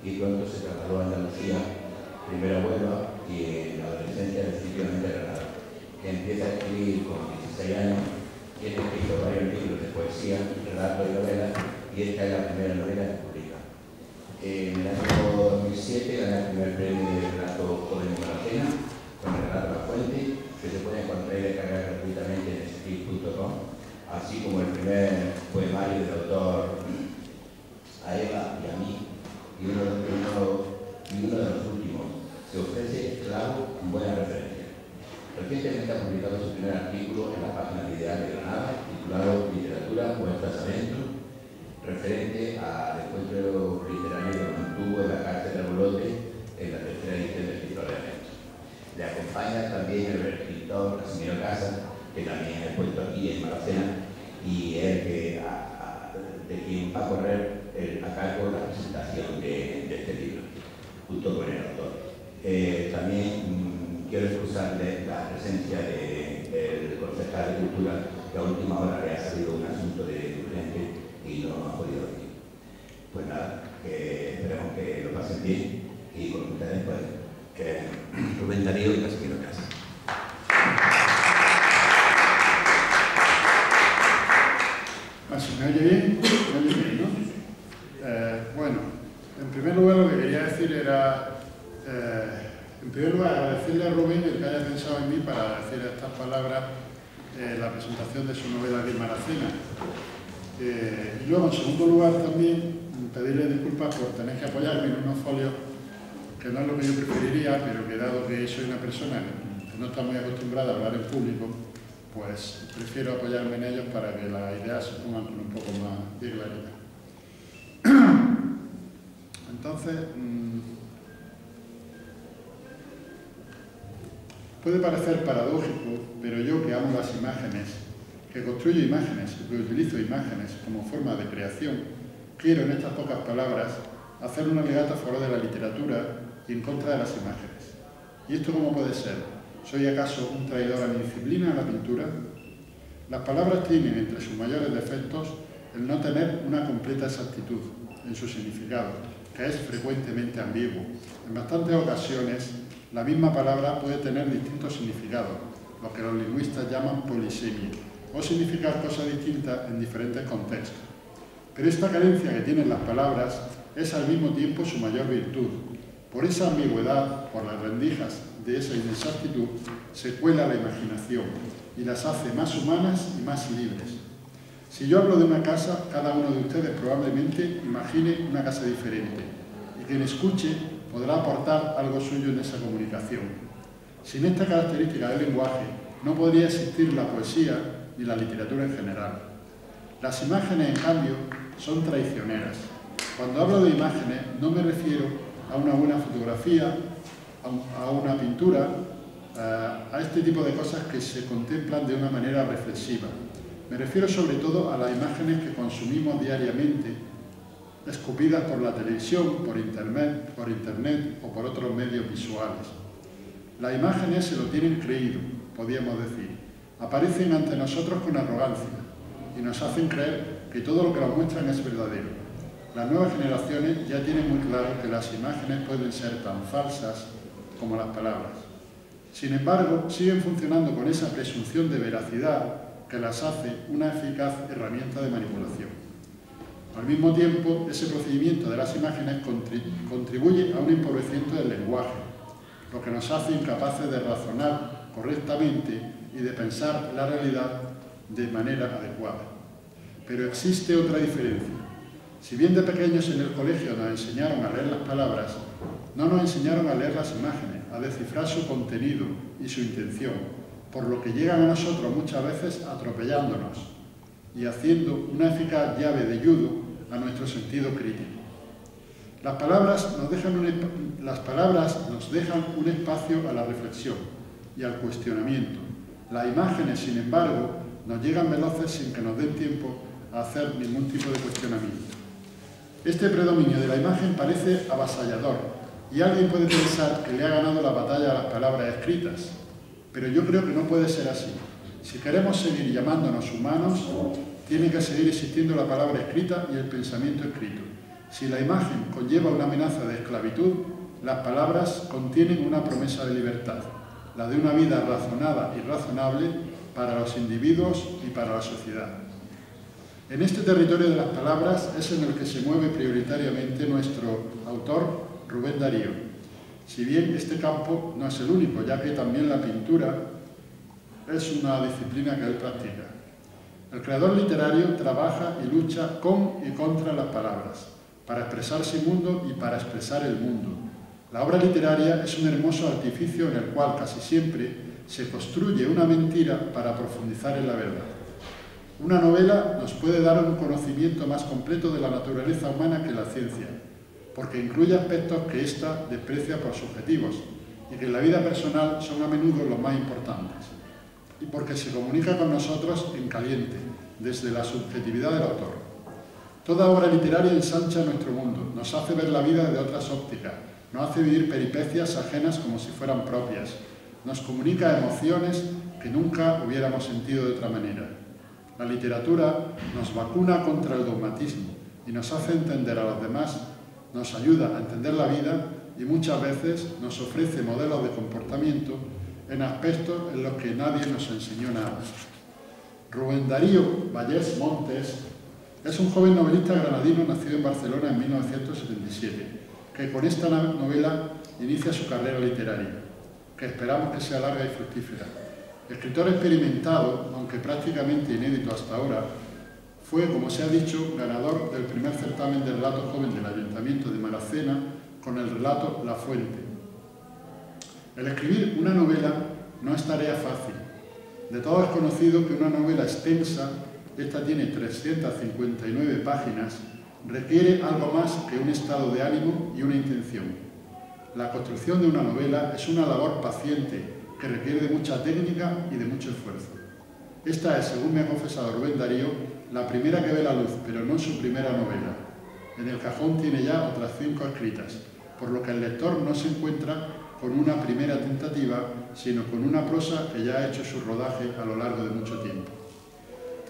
y pronto se trasladó a Andalucía, primero a Huelva y en la adolescencia definitivamente a Granada. Empieza a escribir con 16 años, tiene escrito varios libros de poesía, relatos y novelas, y esta es la primera novela que publica. En el año 2007 gana el primer premio de relato joven en Maracena, con el relato La Fuente, que se puede encontrar y descargar gratuitamente en script.com, así como el primer poemario del autor A Eva y a mí, y uno de los últimos, Se ofrece esclavo con buena referencia. Recientemente ha publicado su primer artículo en la página de Ideal de Granada, titulado Literatura, Puertas Adentro, referente al encuentro literario que mantuvo en la cárcel de Bolote en la tercera edición del Ciclo de Eventos. Le acompaña también el escritor Casimiro Casas, que también ha expuesto aquí en Maracena, y es de quien va a correr a cargo la presentación de este libro, junto con el autor. También quiero excusarle la presencia del concejal de Cultura, que a última hora le ha salido un asunto de urgente y no ha podido venir. Pues nada, esperemos que lo pasen bien y con ustedes, pues, Rubén Darío y Casimiro Casas. ¿Me oye bien? ¿Me oye bien, no? Bueno, en primer lugar lo que quería decir era, agradecerle a Rubén el que haya pensado en mí para decir estas palabras la presentación de su novela de Maracena. Y luego, en segundo lugar, también pedirle disculpas por tener que apoyarme en unos folios que no es lo que yo preferiría, pero que dado que soy una persona que no está muy acostumbrada a hablar en público, pues prefiero apoyarme en ellos para que las ideas se pongan con un poco más de claridad. Entonces, puede parecer paradójico, pero yo que amo las imágenes, que construyo imágenes, que utilizo imágenes como forma de creación, quiero en estas pocas palabras hacer un alegato a favor de la literatura y en contra de las imágenes. ¿Y esto cómo puede ser? ¿Soy acaso un traidor a mi disciplina, a la pintura? Las palabras tienen entre sus mayores defectos el no tener una completa exactitud en su significado, que es frecuentemente ambiguo. En bastantes ocasiones, la misma palabra puede tener distintos significados, lo que los lingüistas llaman polisemia, o significar cosas distintas en diferentes contextos. Pero esta carencia que tienen las palabras es al mismo tiempo su mayor virtud. Por esa ambigüedad, por las rendijas de esa inexactitud, se cuela la imaginación y las hace más humanas y más libres. Si yo hablo de una casa, cada uno de ustedes probablemente imagine una casa diferente y quien escuche podrá aportar algo suyo en esa comunicación. Sin esta característica del lenguaje, no podría existir la poesía ni la literatura en general. Las imágenes, en cambio, son traicioneras. Cuando hablo de imágenes, no me refiero a una buena fotografía, a una pintura, a este tipo de cosas que se contemplan de una manera reflexiva. Me refiero sobre todo a las imágenes que consumimos diariamente, escupidas por la televisión, por internet o por otros medios visuales. Las imágenes se lo tienen creído, podríamos decir. Aparecen ante nosotros con arrogancia y nos hacen creer que todo lo que nos muestran es verdadero. Las nuevas generaciones ya tienen muy claro que las imágenes pueden ser tan falsas como las palabras. Sin embargo, siguen funcionando con esa presunción de veracidad que las hace una eficaz herramienta de manipulación. Al mismo tiempo, ese procedimiento de las imágenes contribuye a un empobrecimiento del lenguaje, lo que nos hace incapaces de razonar correctamente y de pensar la realidad de manera adecuada. Pero existe otra diferencia. Si bien de pequeños en el colegio nos enseñaron a leer las palabras, no nos enseñaron a leer las imágenes, a descifrar su contenido y su intención, por lo que llegan a nosotros muchas veces atropellándonos y haciendo una eficaz llave de judo a nuestro sentido crítico. Las palabras nos dejan un espacio a la reflexión y al cuestionamiento. Las imágenes, sin embargo, nos llegan veloces sin que nos den tiempo a hacer ningún tipo de cuestionamiento. Este predominio de la imagen parece avasallador y alguien puede pensar que le ha ganado la batalla a las palabras escritas, pero yo creo que no puede ser así. Si queremos seguir llamándonos humanos, tiene que seguir existiendo la palabra escrita y el pensamiento escrito. Si la imagen conlleva una amenaza de esclavitud, las palabras contienen una promesa de libertad, la de una vida razonada y razonable para los individuos y para la sociedad. En este territorio de las palabras es en el que se mueve prioritariamente nuestro autor, Rubén Darío, si bien este campo no es el único, ya que también la pintura es una disciplina que él practica. El creador literario trabaja y lucha con y contra las palabras, para expresar su mundo y para expresar el mundo. La obra literaria es un hermoso artificio en el cual casi siempre se construye una mentira para profundizar en la verdad. Una novela nos puede dar un conocimiento más completo de la naturaleza humana que la ciencia, porque incluye aspectos que ésta desprecia por subjetivos y que en la vida personal son a menudo los más importantes, y porque se comunica con nosotros en caliente, desde la subjetividad del autor. Toda obra literaria ensancha nuestro mundo, nos hace ver la vida de otras ópticas, nos hace vivir peripecias ajenas como si fueran propias, nos comunica emociones que nunca hubiéramos sentido de otra manera. La literatura nos vacuna contra el dogmatismo y nos hace entender a los demás, nos ayuda a entender la vida y muchas veces nos ofrece modelos de comportamiento en aspectos en los que nadie nos enseñó nada. Rubén Darío Vallès Montes es un joven novelista granadino nacido en Barcelona en 1977, que con esta novela inicia su carrera literaria, que esperamos que sea larga y fructífera. Escritor experimentado, aunque prácticamente inédito hasta ahora, fue, como se ha dicho, ganador del primer certamen de relato joven del Ayuntamiento de Maracena con el relato La Fuente. El escribir una novela no es tarea fácil. De todos es conocido que una novela extensa, esta tiene 359 páginas, requiere algo más que un estado de ánimo y una intención. La construcción de una novela es una labor paciente que requiere de mucha técnica y de mucho esfuerzo. Esta es, según me ha confesado Rubén Darío, la primera que ve la luz, pero no su primera novela. En el cajón tiene ya otras 5 escritas, por lo que el lector no se encuentra con una primera tentativa, sino con una prosa que ya ha hecho su rodaje a lo largo de mucho tiempo.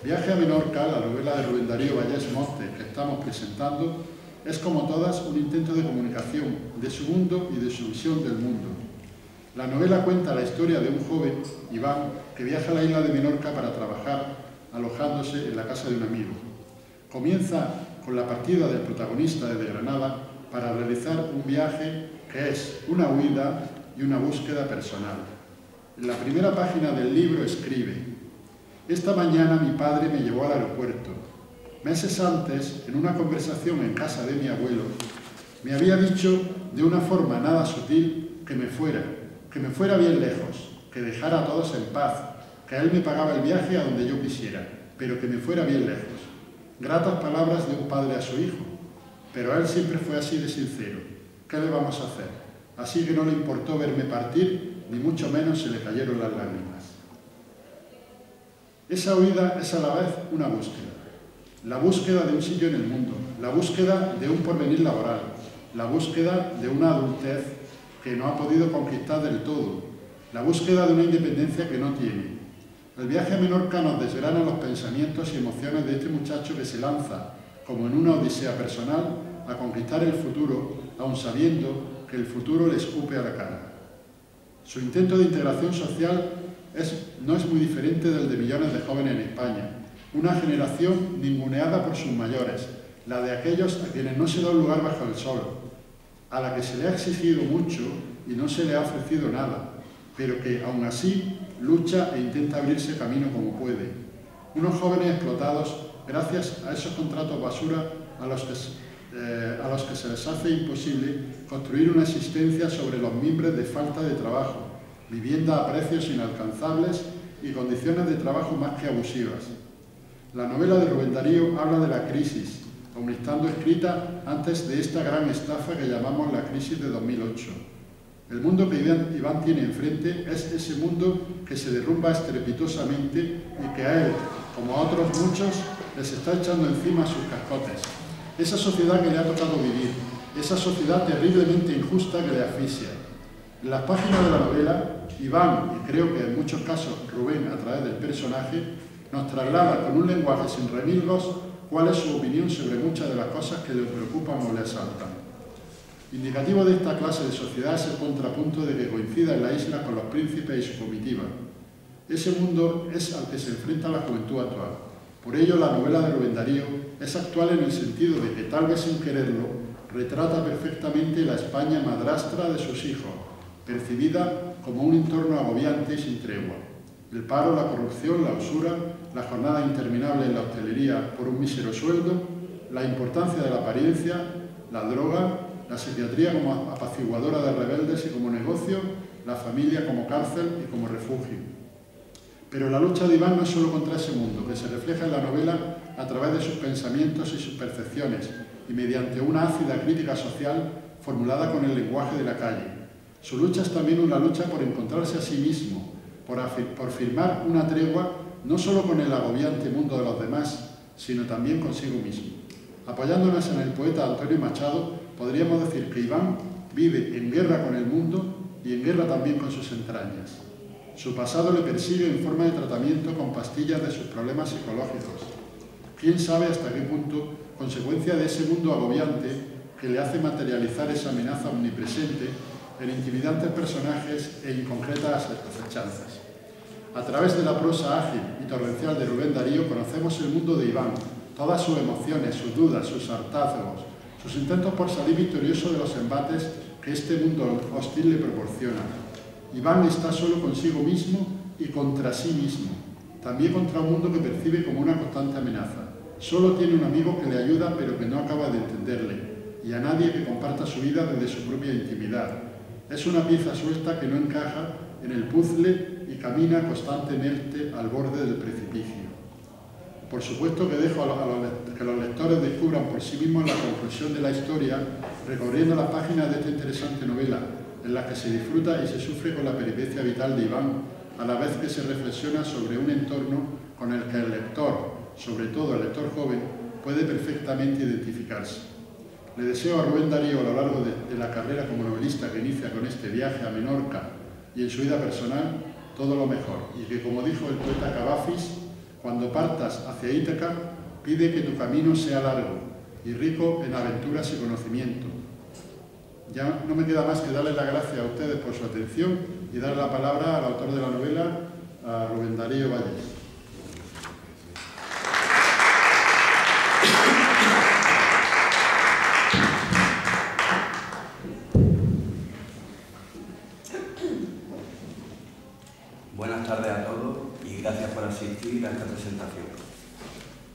Viaje a Menorca, la novela de Rubén Darío Vallès Montes que estamos presentando, es como todas un intento de comunicación de su mundo y de su visión del mundo. La novela cuenta la historia de un joven, Iván, que viaja a la isla de Menorca para trabajar, alojándose en la casa de un amigo. Comienza con la partida del protagonista desde Granada para realizar un viaje que es una huida y una búsqueda personal. En la primera página del libro escribe: «Esta mañana mi padre me llevó al aeropuerto. Meses antes, en una conversación en casa de mi abuelo, me había dicho de una forma nada sutil que me fuera bien lejos, que dejara a todos en paz, que él me pagaba el viaje a donde yo quisiera, pero que me fuera bien lejos». Gratas palabras de un padre a su hijo, pero él siempre fue así de sincero. ¿Qué le vamos a hacer? Así que no le importó verme partir, ni mucho menos se le cayeron las lágrimas. Esa huida es a la vez una búsqueda. La búsqueda de un sitio en el mundo, la búsqueda de un porvenir laboral, la búsqueda de una adultez que no ha podido conquistar del todo, la búsqueda de una independencia que no tiene. El viaje a Menorca nos desgrana los pensamientos y emociones de este muchacho que se lanza, como en una odisea personal, a conquistar el futuro, aun sabiendo que el futuro le escupe a la cara. Su intento de integración social no es muy diferente del de millones de jóvenes en España, una generación ninguneada por sus mayores, la de aquellos a quienes no se da un lugar bajo el sol, a la que se le ha exigido mucho y no se le ha ofrecido nada, pero que, aun así, lucha e intenta abrirse camino como puede. Unos jóvenes explotados gracias a esos contratos basura a los que se les hace imposible construir una existencia sobre los mimbres de falta de trabajo, vivienda a precios inalcanzables y condiciones de trabajo más que abusivas. La novela de Rubén Darío habla de la crisis, aun estando escrita antes de esta gran estafa que llamamos la crisis de 2008. El mundo que Iván tiene enfrente es ese mundo que se derrumba estrepitosamente y que a él, como a otros muchos, les está echando encima sus cascotes. Esa sociedad que le ha tocado vivir, esa sociedad terriblemente injusta que le asfixia. En las páginas de la novela, Iván, y creo que en muchos casos Rubén a través del personaje, nos traslada con un lenguaje sin remilgos cuál es su opinión sobre muchas de las cosas que le preocupan o le asaltan. Indicativo de esta clase de sociedad es el contrapunto de que coincida en la isla con los príncipes y su comitiva. Ese mundo es al que se enfrenta la juventud actual. Por ello, la novela de Rubén Darío es actual en el sentido de que, tal vez sin quererlo, retrata perfectamente la España madrastra de sus hijos, percibida como un entorno agobiante y sin tregua. El paro, la corrupción, la usura, la jornada interminable en la hostelería por un mísero sueldo, la importancia de la apariencia, la droga, la psiquiatría como apaciguadora de rebeldes y como negocio, la familia como cárcel y como refugio. Pero la lucha de Iván no es solo contra ese mundo, que se refleja en la novela a través de sus pensamientos y sus percepciones, y mediante una ácida crítica social formulada con el lenguaje de la calle. Su lucha es también una lucha por encontrarse a sí mismo, por firmar una tregua no solo con el agobiante mundo de los demás, sino también consigo mismo. Apoyándonos en el poeta Antonio Machado, podríamos decir que Iván vive en guerra con el mundo y en guerra también con sus entrañas. Su pasado le persigue en forma de tratamiento con pastillas de sus problemas psicológicos. ¿Quién sabe hasta qué punto, consecuencia de ese mundo agobiante que le hace materializar esa amenaza omnipresente en intimidantes personajes e inconcretas acechanzas? A través de la prosa ágil y torrencial de Rubén Darío conocemos el mundo de Iván, todas sus emociones, sus dudas, sus hartazgos, sus intentos por salir victorioso de los embates que este mundo hostil le proporciona. Iván está solo consigo mismo y contra sí mismo, también contra un mundo que percibe como una constante amenaza. Solo tiene un amigo que le ayuda pero que no acaba de entenderle, y a nadie que comparta su vida desde su propia intimidad. Es una pieza suelta que no encaja en el puzzle y camina constantemente al borde del precipicio. Por supuesto que dejo que los lectores descubran por sí mismos la conclusión de la historia recorriendo las páginas de esta interesante novela, en la que se disfruta y se sufre con la peripecia vital de Iván, a la vez que se reflexiona sobre un entorno con el que el lector, sobre todo el lector joven, puede perfectamente identificarse. Le deseo a Rubén Darío, a lo largo de la carrera como novelista que inicia con este viaje a Menorca y en su vida personal, todo lo mejor, y que, como dijo el poeta Cavafis, cuando partas hacia Ítaca, pide que tu camino sea largo y rico en aventuras y conocimiento. Ya no me queda más que darles las gracias a ustedes por su atención y dar la palabra al autor de la novela, a Rubén Darío Valles. Buenas tardes a todos y gracias por asistir a esta presentación.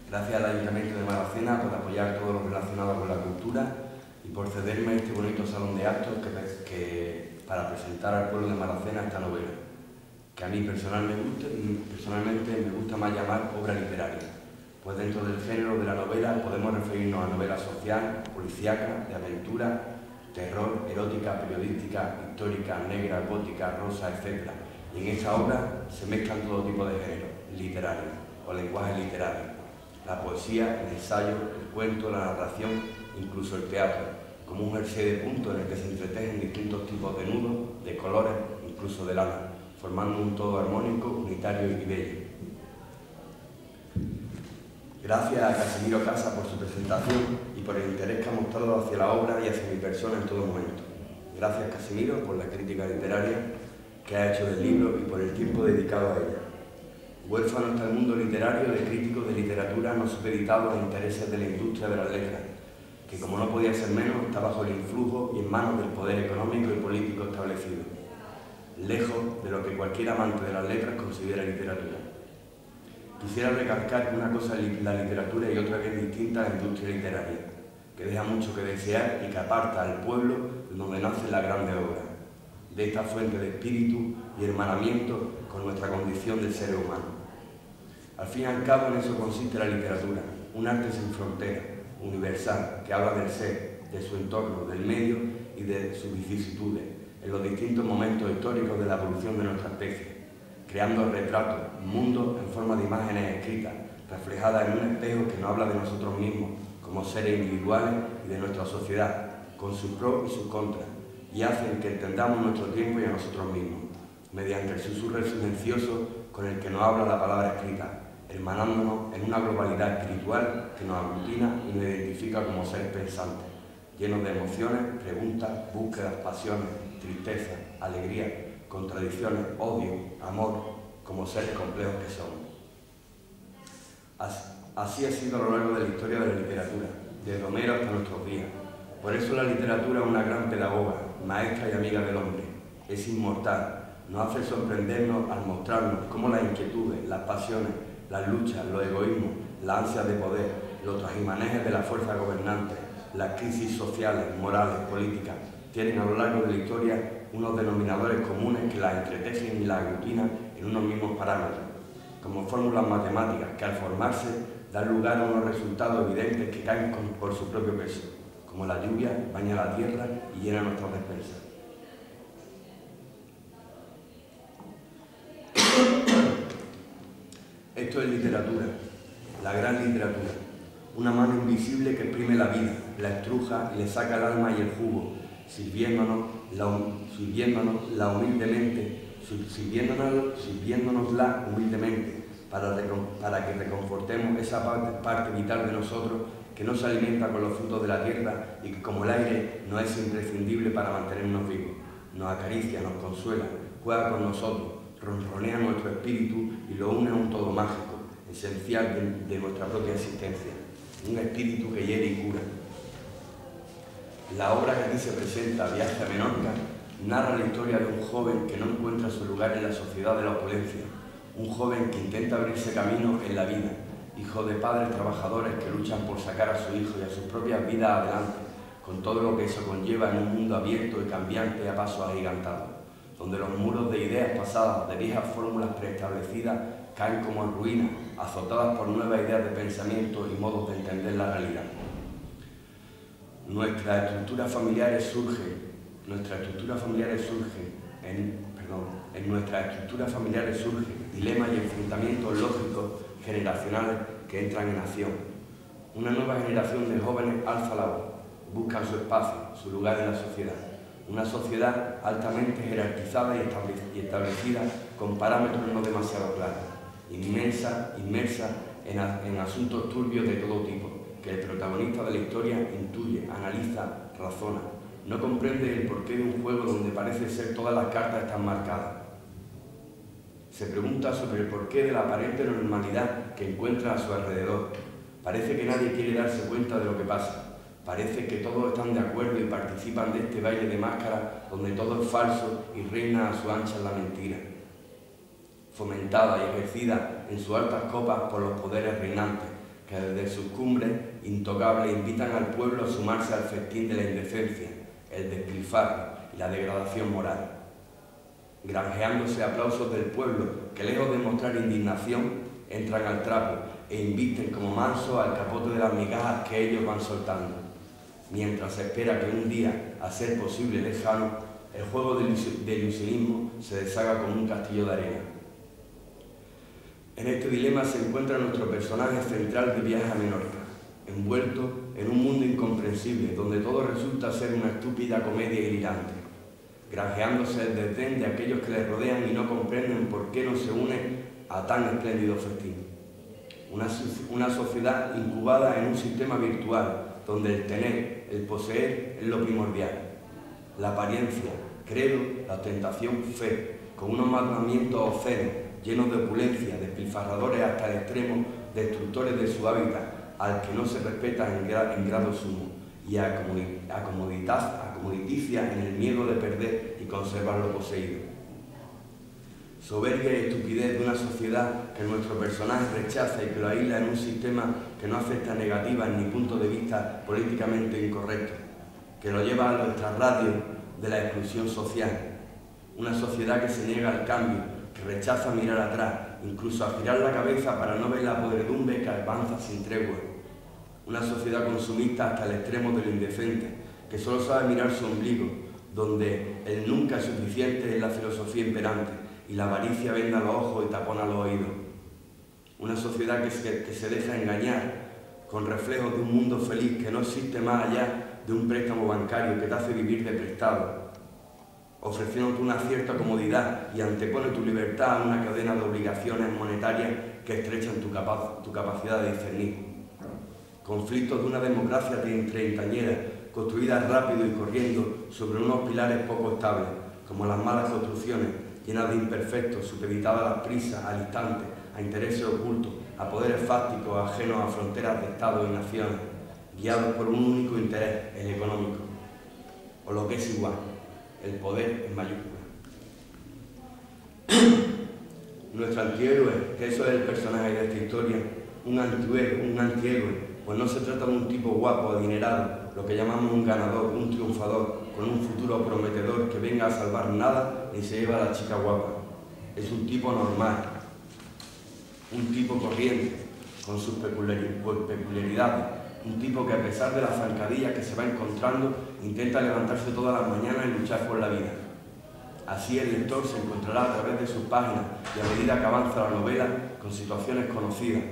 Gracias al Ayuntamiento de Maracena por apoyar todo lo relacionado con la cultura y por cederme este bonito salón de actos para presentar al pueblo de Maracena esta novela, que a mí personalmente me gusta más llamar obra literaria, pues dentro del género de la novela podemos referirnos a novela social, policíaca, de aventura, terror, erótica, periodística, histórica, negra, gótica, rosa, etc. Y en esta obra se mezclan todo tipo de géneros literarios o lenguaje literario, la poesía, el ensayo, el cuento, la narración, incluso el teatro, como un jersey de punto en el que se entretejen distintos tipos de nudos, de colores, incluso de lana, formando un todo armónico, unitario y bello. Gracias a Casimiro Casa por su presentación y por el interés que ha mostrado hacia la obra y hacia mi persona en todo momento. Gracias, Casimiro, por la crítica literaria que ha hecho del libro y por el tiempo dedicado a ella. Huérfano está el mundo literario de críticos de literatura no supeditados a intereses de la industria de las letras, que, como no podía ser menos, está bajo el influjo y en manos del poder económico y político establecido, lejos de lo que cualquier amante de las letras considera literatura. Quisiera recalcar que una cosa es la literatura y otra que es distinta a la industria literaria, que deja mucho que desear y que aparta al pueblo de donde nacen las grandes obras, de esta fuente de espíritu y hermanamiento con nuestra condición de seres humanos. Al fin y al cabo, en eso consiste la literatura, un arte sin fronteras, universal, que habla del ser, de su entorno, del medio y de sus vicisitudes, en los distintos momentos históricos de la evolución de nuestra especie, creando retratos, mundos en forma de imágenes escritas, reflejadas en un espejo que nos habla de nosotros mismos, como seres individuales y de nuestra sociedad, con sus pros y sus contras, y hacen que entendamos nuestro tiempo y a nosotros mismos, mediante el susurro silencioso con el que nos habla la palabra escrita, hermanándonos en una globalidad espiritual que nos aglutina y nos identifica como seres pensantes, llenos de emociones, preguntas, búsquedas, pasiones, tristeza, alegría, contradicciones, odio, amor, como seres complejos que somos. Así ha sido a lo largo de la historia de la literatura, desde Homero hasta nuestros días. Por eso la literatura es una gran pedagoga, maestra y amiga del hombre. Es inmortal, nos hace sorprendernos al mostrarnos cómo las inquietudes, las pasiones, las luchas, los egoísmos, las ansias de poder, los trajimanejes de la fuerza gobernante, las crisis sociales, morales, políticas, tienen a lo largo de la historia unos denominadores comunes que las entretejen y las aglutinan en unos mismos parámetros, como fórmulas matemáticas que al formarse dan lugar a unos resultados evidentes que caen por su propio peso, como la lluvia baña la tierra y llena nuestras despensas. Esto es literatura, la gran literatura, una mano invisible que exprime la vida, la estruja y le saca el alma y el jugo, sirviéndonosla humildemente para que reconfortemos esa parte vital de nosotros que no se alimenta con los frutos de la tierra y que, como el aire, no es imprescindible para mantenernos vivos. Nos acaricia, nos consuela, juega con nosotros, ronronea nuestro espíritu y lo une a un todo mágico, esencial de nuestra propia existencia, un espíritu que hiere y cura. La obra que aquí se presenta, Viaje a Menorca, narra la historia de un joven que no encuentra su lugar en la sociedad de la opulencia, un joven que intenta abrirse camino en la vida, hijo de padres trabajadores que luchan por sacar a su hijo y a sus propias vidas adelante, con todo lo que eso conlleva en un mundo abierto y cambiante a pasos agigantados, donde los muros de ideas pasadas, de viejas fórmulas preestablecidas, caen como en ruinas, azotadas por nuevas ideas de pensamiento y modos de entender la realidad. En nuestras estructuras familiares surge dilemas y enfrentamientos lógicos generacionales que entran en acción. Una nueva generación de jóvenes alza la voz, buscan su espacio, su lugar en la sociedad. Una sociedad altamente jerarquizada y establecida con parámetros no demasiado claros, inmersa en asuntos turbios de todo tipo, que el protagonista de la historia intuye, analiza, razona. No comprende el porqué de un juego donde parece ser todas las cartas están marcadas. Se pregunta sobre el porqué de la aparente normalidad que encuentra a su alrededor. Parece que nadie quiere darse cuenta de lo que pasa. Parece que todos están de acuerdo y participan de este baile de máscaras donde todo es falso y reina a su ancha la mentira, fomentada y ejercida en sus altas copas por los poderes reinantes, que desde sus cumbres intocables invitan al pueblo a sumarse al festín de la indecencia, el despilfarro y la degradación moral, granjeándose aplausos del pueblo que, lejos de mostrar indignación, entran al trapo e invisten como mansos al capote de las migajas que ellos van soltando, mientras se espera que un día, a ser posible lejano, el juego del ilusionismo se deshaga como un castillo de arena. En este dilema se encuentra nuestro personaje central de Viaje a Menorca, envuelto en un mundo incomprensible, donde todo resulta ser una estúpida comedia delirante, granjeándose el desdén de aquellos que le rodean y no comprenden por qué no se une a tan espléndido festín. Una sociedad incubada en un sistema virtual, donde el tener, el poseer, es lo primordial. La apariencia, credo, la ostentación, fe, con unos mandamientos obscenos, llenos de opulencia, despilfarradores hasta el extremo, destructores de su hábitat, al que no se respeta en grado sumo, y acomoditicia en el miedo de perder y conservar lo poseído. Soberbia y estupidez de una sociedad que nuestro personaje rechaza y que lo aísla en un sistema que no acepta negativas ni puntos de vista políticamente incorrectos, que lo lleva a nuestras radios de la exclusión social. Una sociedad que se niega al cambio, que rechaza mirar atrás, incluso a girar la cabeza para no ver la podredumbre que avanza sin tregua. Una sociedad consumista hasta el extremo de lo indecente, que solo sabe mirar su ombligo, donde el nunca suficiente es la filosofía imperante y la avaricia venda los ojos y tapona los oídos. Una sociedad que se deja engañar con reflejos de un mundo feliz que no existe más allá de un préstamo bancario que te hace vivir de prestado, ofreciéndote una cierta comodidad y antepone tu libertad a una cadena de obligaciones monetarias que estrechan tu capacidad de discernir. Conflictos de una democracia treintañera, construida rápido y corriendo sobre unos pilares poco estables, como las malas construcciones, llenas de imperfectos, supeditadas a las prisas, al instante, a intereses ocultos, a poderes fácticos ajenos a fronteras de estados y naciones, guiados por un único interés, el económico, o lo que es igual, el poder en mayúscula. Nuestro antihéroe, que eso es el personaje de esta historia, un antihéroe, pues no se trata de un tipo guapo, adinerado, lo que llamamos un ganador, un triunfador, con un futuro prometedor que venga a salvar nada y se lleva a la chica guapa. Es un tipo normal, un tipo corriente, con sus peculiaridades, un tipo que a pesar de las zancadillas que se va encontrando, intenta levantarse todas las mañanas y luchar por la vida. Así el lector se encontrará a través de sus páginas y a medida que avanza la novela con situaciones conocidas,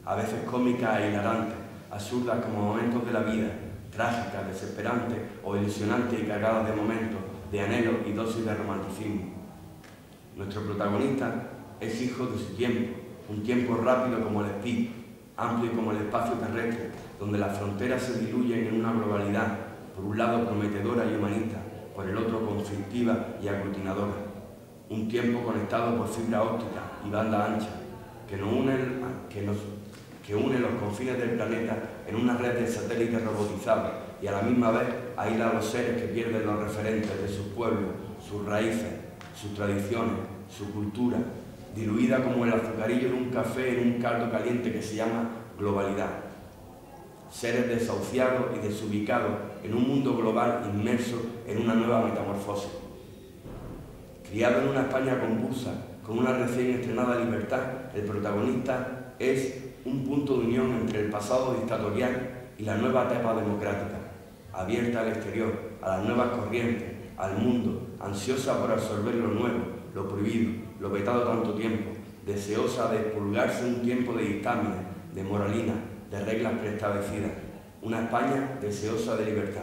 a veces cómicas e hilarantes, absurdas como momentos de la vida, trágicas, desesperantes o ilusionantes y cargadas de momentos, de anhelos y dosis de romanticismo. Nuestro protagonista es hijo de su tiempo, un tiempo rápido como el speed, amplio como el espacio terrestre, donde las fronteras se diluyen en una globalidad, por un lado prometedora y humanista, por el otro conflictiva y aglutinadora. Un tiempo conectado por fibra óptica y banda ancha, que une los confines del planeta en una red de satélites robotizados y a la misma vez aísla a los seres que pierden los referentes de sus pueblos, sus raíces, sus tradiciones, su cultura, diluida como el azucarillo de un café en un caldo caliente que se llama globalidad. Seres desahuciados y desubicados en un mundo global inmerso en una nueva metamorfosis. Criado en una España convulsa, con una recién estrenada libertad, el protagonista es un punto de unión entre el pasado dictatorial y la nueva etapa democrática, abierta al exterior, a las nuevas corrientes, al mundo, ansiosa por absorber lo nuevo, lo prohibido, lo vetado tanto tiempo, deseosa de expurgarse un tiempo de dictámenes, de moralina, de reglas preestablecidas, una España deseosa de libertad.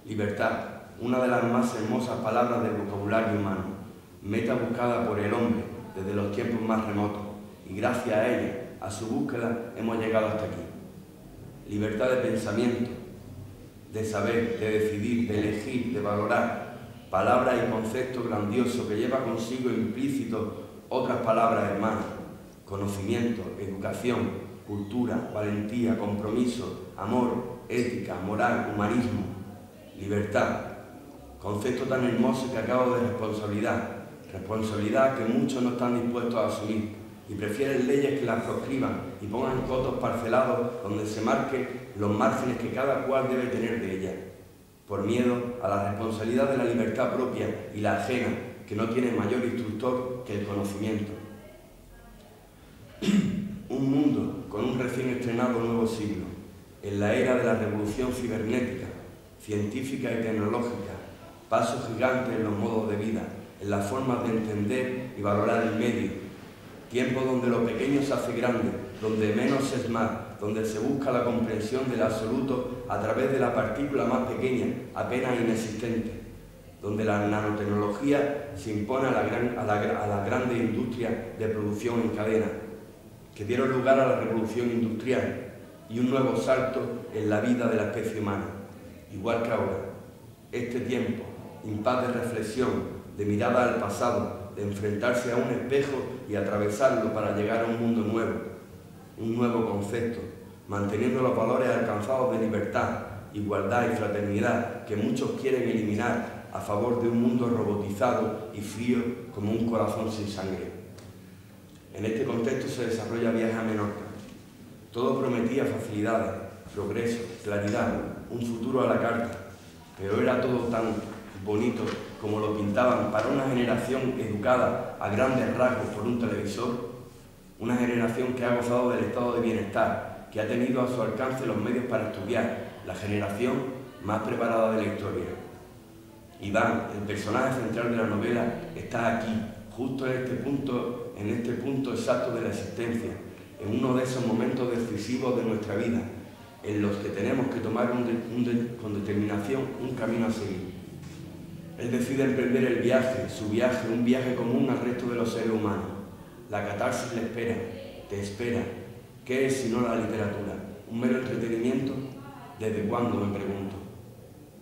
Libertad, una de las más hermosas palabras del vocabulario humano, meta buscada por el hombre desde los tiempos más remotos, y gracias a ella, a su búsqueda, hemos llegado hasta aquí. Libertad de pensamiento, de saber, de decidir, de elegir, de valorar, palabras y conceptos grandiosos que lleva consigo implícito otras palabras hermanas, conocimiento, educación, cultura, valentía, compromiso, amor, ética, moral, humanismo, libertad, concepto tan hermoso y cargado de responsabilidad que muchos no están dispuestos a asumir y prefieren leyes que las proscriban y pongan cotos parcelados donde se marquen los márgenes que cada cual debe tener de ella, por miedo a la responsabilidad de la libertad propia y la ajena, que no tiene mayor instructor que el conocimiento. Un mundo con un recién estrenado nuevo siglo, en la era de la revolución cibernética, científica y tecnológica, pasos gigantes en los modos de vida, en las formas de entender y valorar el medio, tiempo donde lo pequeño se hace grande, donde menos es más, donde se busca la comprensión del absoluto a través de la partícula más pequeña, apenas inexistente, donde la nanotecnología se impone a la grande industria de producción en cadena, que dieron lugar a la revolución industrial y un nuevo salto en la vida de la especie humana. Igual que ahora, este tiempo, impaz de reflexión, de mirada al pasado, de enfrentarse a un espejo y atravesarlo para llegar a un mundo nuevo, un nuevo concepto, manteniendo los valores alcanzados de libertad, igualdad y fraternidad que muchos quieren eliminar a favor de un mundo robotizado y frío como un corazón sin sangre. En este contexto se desarrolla Viaje a Menorca. Todo prometía facilidades, progreso, claridad, un futuro a la carta, pero era todo tan bonito como lo pintaban para una generación educada a grandes rasgos por un televisor, una generación que ha gozado del estado de bienestar, que ha tenido a su alcance los medios para estudiar, la generación más preparada de la historia. Iván, el personaje central de la novela, está aquí, justo en este punto exacto de la existencia, en uno de esos momentos decisivos de nuestra vida, en los que tenemos que tomar con determinación un camino a seguir. Él decide emprender el viaje, su viaje, un viaje común al resto de los seres humanos, La catarsis le espera, te espera. ¿Qué es sino la literatura? ¿Un mero entretenimiento? ¿Desde cuándo, me pregunto?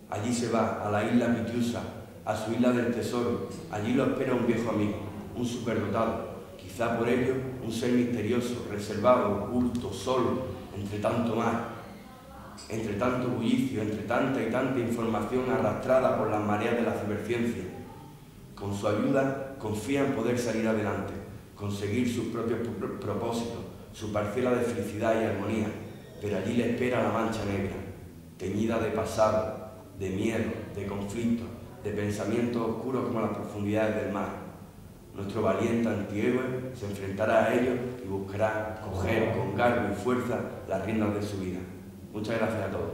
Allí se va, a la isla Pitiusa, a su isla del tesoro. Allí lo espera un viejo amigo, un superdotado. Quizá por ello un ser misterioso, reservado, oculto, solo, entre tanto mar, entre tanto bullicio, entre tanta y tanta información arrastrada por las mareas de la ciberciencia. Con su ayuda confía en poder salir adelante, conseguir sus propios propósitos, su parcela de felicidad y armonía, pero allí le espera la mancha negra, teñida de pasado, de miedo, de conflicto, de pensamientos oscuros como las profundidades del mar. Nuestro valiente antihéroe se enfrentará a ellos y buscará coger con garbo y fuerza las riendas de su vida. Muchas gracias a todos.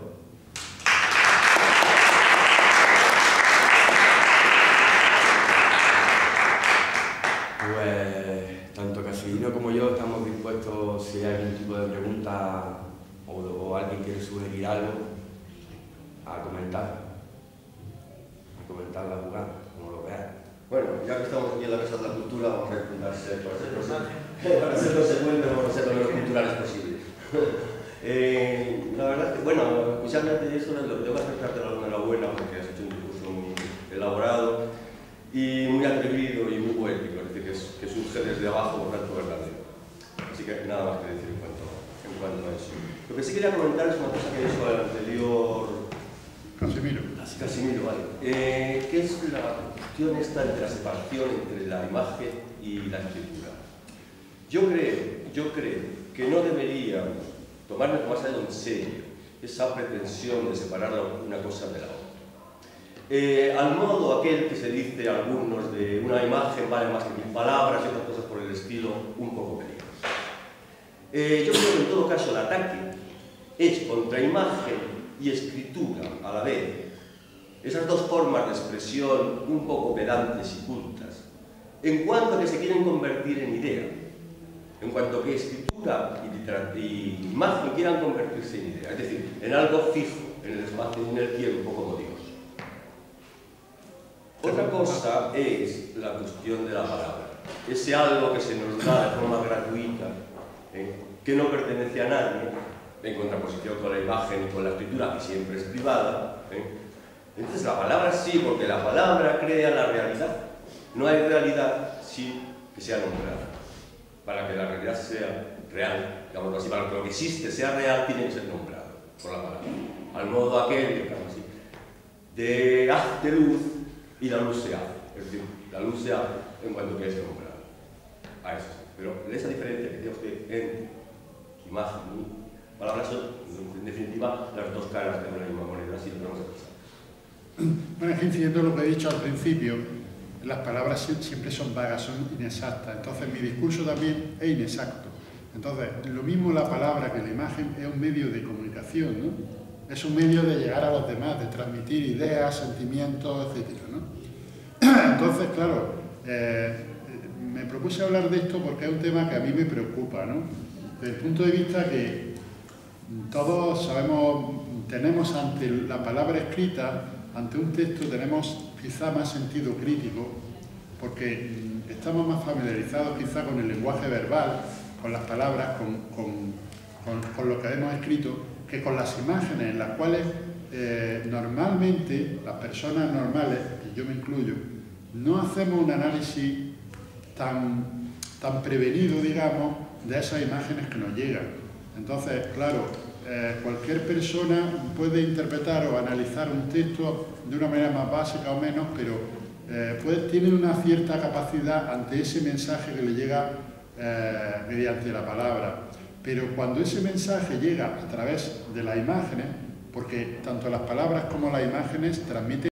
Pues tanto Casimiro como yo estamos dispuestos, si hay algún tipo de pregunta o alguien quiere sugerir algo, a comentar la jugada, como lo veáis. Bueno, ya que estamos aquí en la Casa de la Cultura, vamos a intentar ser consecuentes, vamos a ser lo menos culturales posibles. La verdad que, bueno, especialmente eso es lo que tengo que acercarte a la enhorabuena, porque has hecho un discurso muy elaborado y muy atrevido y muy poético, es decir, que surge desde abajo por tanto verdadero. Así que nada más que decir en cuanto a eso. Lo que sí quería comentar es una cosa que dijo el anterior Casimiro, vale. ¿Qué es la cuestión esta entre la separación entre la imagen y la escritura? Yo creo que no deberíamos tomarnos demasiado en serio esa pretensión de separar una cosa de la otra. Al modo aquel que se dice a algunos de una imagen vale más que 1000 palabras y otras cosas por el estilo, un poco peligroso. Yo creo que en todo caso el ataque es contra imagen y escritura a la vez, esas dos formas de expresión un poco pedantes y cultas, en cuanto a que se quieren convertir en idea, en cuanto que escritura y imagen quieran convertirse en idea, es decir, en algo fijo, en el espacio y en el tiempo como Dios. Otra cosa es la cuestión de la palabra, ese algo que se nos da de forma gratuita, que no pertenece a nadie, en contraposición con la imagen y con la escritura, que siempre es privada. Entonces la palabra sí, porque la palabra crea la realidad. No hay realidad sin que sea nombrada. Para que la realidad sea real, digamos así, para que lo que existe sea real, tiene que ser nombrado por la palabra. Al modo aquel, digamos así, de hazte luz y la luz se hace. Es decir, la luz se hace en cuanto que es nombrada. A eso sí. Pero esa diferencia que tenemos que entre imagen y palabras son, en definitiva, las dos caras de una misma moneda, así lo tenemos que pensar. Bueno, es que incidiendo en lo que he dicho al principio, las palabras siempre son vagas, son inexactas. Entonces, mi discurso también es inexacto. Entonces, lo mismo la palabra que la imagen es un medio de comunicación, ¿no? Es un medio de llegar a los demás, de transmitir ideas, sentimientos, etc., ¿no? Entonces, claro, me propuse hablar de esto porque es un tema que a mí me preocupa, ¿no? Desde el punto de vista que todos sabemos, tenemos ante la palabra escrita, ante un texto, tenemos quizá más sentido crítico, porque estamos más familiarizados quizá con el lenguaje verbal, con las palabras, con lo que hemos escrito, que con las imágenes, en las cuales normalmente las personas normales, y yo me incluyo, no hacemos un análisis tan prevenido, digamos, de esas imágenes que nos llegan. Entonces, claro, cualquier persona puede interpretar o analizar un texto de una manera más básica o menos, pero tiene una cierta capacidad ante ese mensaje que le llega mediante la palabra. Pero cuando ese mensaje llega a través de las imágenes, porque tanto las palabras como las imágenes transmiten